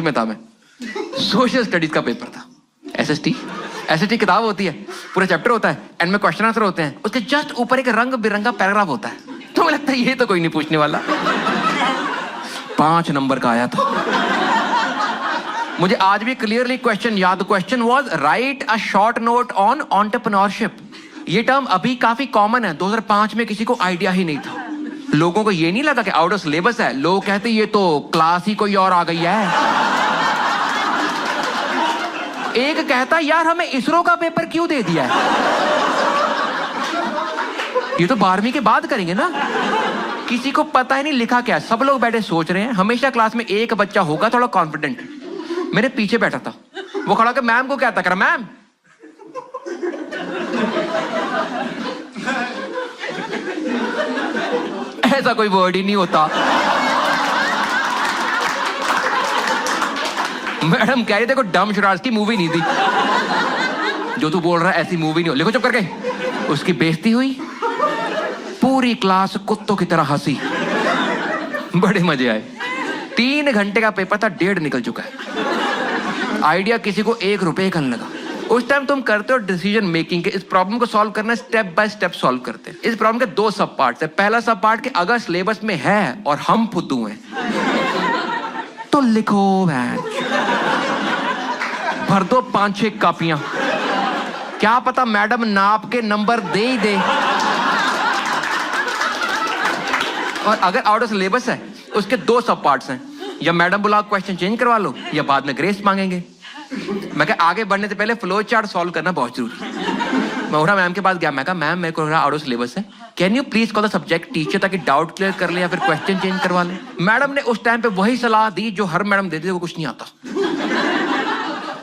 में था मैं, सोशल स्टडीज का पेपर था। एसएसटी किताब होती है, पूरा चैप्टर होता है, एंड में क्वेश्चन आंसर होते हैं, उसके जस्ट ऊपर एक रंग बिरंगा पैराग्राफ होता है। तो मुझे लगता है ये तो कोई नहीं पूछने वाला। 5 नंबर का आया था। मुझे आज भी क्लियरली क्वेश्चन याद। Question was right a short note on entrepreneurship. ये टर्म अभी काफी कॉमन है, 2005 में किसी को आइडिया ही नहीं था। लोगों को ये नहीं लगा कि आउट ऑफ सिलेबस है, लोग कहते ये तो क्लास ही कोई और आ गई है। एक कहता यार हमें इसरो का पेपर क्यों दे दिया है, ये तो 12वीं के बाद करेंगे ना। किसी को पता ही नहीं लिखा क्या, सब लोग बैठे सोच रहे हैं। हमेशा क्लास में एक बच्चा होगा थोड़ा कॉन्फिडेंट, मेरे पीछे बैठा था, वो खड़ा होकर मैम को कहता करा, मैम ऐसा कोई वर्ड ही नहीं होता। मैडम कह रही देखो डम शरारत की मूवी नहीं थी, जो तू बोल रहा है ऐसी मूवी नहीं हो, लिखो चुप करके। उसकी बेइज्जती हुई, पूरी क्लास कुत्तों की तरह हंसी, बड़े मजे आए। 3 घंटे का पेपर था, 1.5 निकल चुका है। आइडिया किसी को 1 रुपए का नहीं लगा। उस टाइम तुम करते हो डिसीजन मेकिंग के, इस प्रॉब्लम को सॉल्व करना स्टेप बाय स्टेप सॉल्व करते हैं। इस प्रॉब्लम के 2 सब पार्ट्स है। पहला सब पार्ट कि अगर सिलेबस में है और हम फुद्दू हैं तो लिखो भर दो 5-6 कापियां, क्या पता मैडम नाप के नंबर दे ही दे। और अगर आउट ऑफ सिलेबस है उसके 2 सब पार्ट्स हैं, या मैडम बुला क्वेश्चन चेंज करवा लो या बाद में ग्रेस मांगेंगे। मैं कहा आगे बढ़ने से पहले फ्लो चार्ट सॉल्व करना बहुत जरूरी। मैं उठा मैम के पास गया, मैं कहा मैम मेरे को आउट ऑफ सिलेबस है, can you please call the subject teacher ताकि डाउट क्लियर कर ले या फिर क्वेश्चन चेंज करवा ले। मैडम ने उस टाइम पे वही सलाह दी जो हर मैडम देती है, वो कुछ नहीं आता।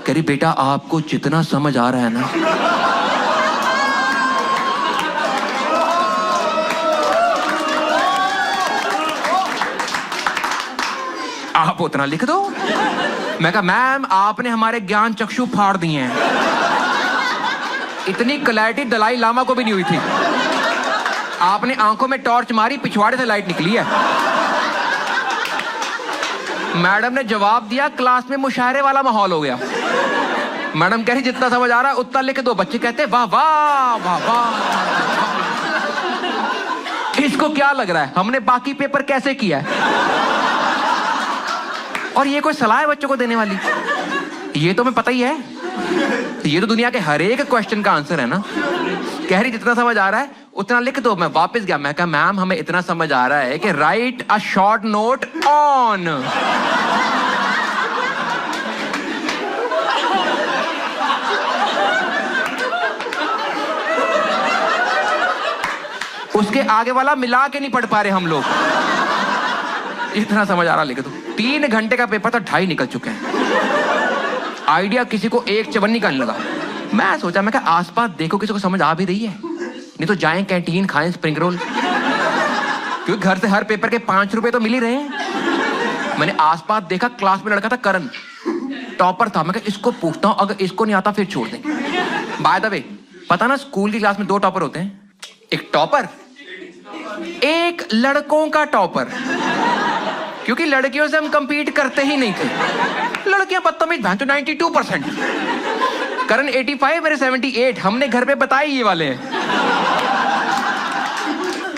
कह रही बेटा आपको जितना समझ आ रहा है ना, आप उतना लिख दो। मैं कहा मैम आपने हमारे ज्ञान चक्षु फाड़ दिए हैं, इतनी क्लैरिटी दलाई लामा को भी नहीं हुई थी। आपने आंखों में टॉर्च मारी, पिछवाड़े से लाइट निकली है। मैडम ने जवाब दिया, क्लास में मुशायरे वाला माहौल हो गया। मैडम कह रही जितना समझ आ रहा है उतना लिख दो। बच्चे कहते वाह वाह वाह वाह। इसको क्या लग रहा है हमने बाकी पेपर कैसे किया है, और ये कोई सलाह है बच्चों को देने वाली? ये तो हमें पता ही है, ये तो दुनिया के हर एक क्वेश्चन का आंसर है ना। कह रही जितना समझ आ रहा है उतना लिख दो। मैं वापस गया, मैं कहा मैम हमें इतना समझ आ रहा है कि right a short note on. उसके आगे वाला मिला के नहीं पढ़ पा रहे हम लोग। इतना समझ आ रहा लिख दो। 3 घंटे का पेपर था, 2.5 निकल चुके हैं। आइडिया किसी को 1 चवन्नी का नहीं लगा। मैं सोचा, मैं कहा आसपास देखो किसी को समझ आ भी रही है, नहीं तो जाएं कैंटीन खाएं स्प्रिंग रोल, क्योंकि घर से हर पेपर के 5 रुपए तो मिल ही रहे हैं। मैंने आसपास देखा, क्लास में लड़का था करण, टॉपर था। मैं कहा इसको पूछता हूं, अगर इसको नहीं आता फिर छोड़ देंगे। बाय द वे पता ना स्कूल की क्लास में 2 टॉपर होते हैं, एक टॉपर एक लड़कों का टॉपर, क्योंकि लड़कियों से हम कंपीट करते ही नहीं थे। लड़कियां बदतमीज, 92%। करण 85, मेरे 78। हमने घर पे बताए ये वाले हैं।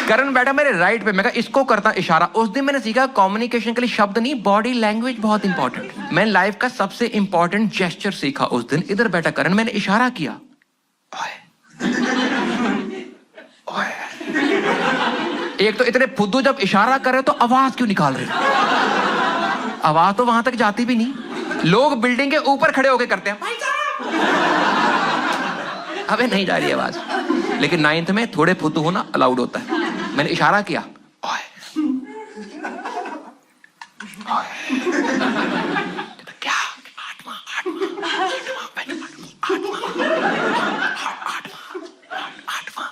करण बैठा मेरे राइट पे, मैं कहा इसको करता इशारा। उस दिन मैंने सीखा कम्युनिकेशन के लिए शब्द नहीं, बॉडी लैंग्वेज बहुत इंपॉर्टेंट। मैंने लाइफ का सबसे इंपॉर्टेंट जेस्चर सीखा उस दिन। इधर बैठा करण, मैंने इशारा किया, ओए। ओए। एक तो इतने फुद्दू जब इशारा करे तो आवाज क्यों निकाल रहे? आवाज तो वहां तक जाती भी नहीं। लोग बिल्डिंग के ऊपर खड़े होकर करते हैं, अबे नहीं जा रही आवाज। लेकिन 9th में थोड़े फुद्दू होना अलाउड होता है। मैंने इशारा किया, ओए। ओए। क्या? 8वां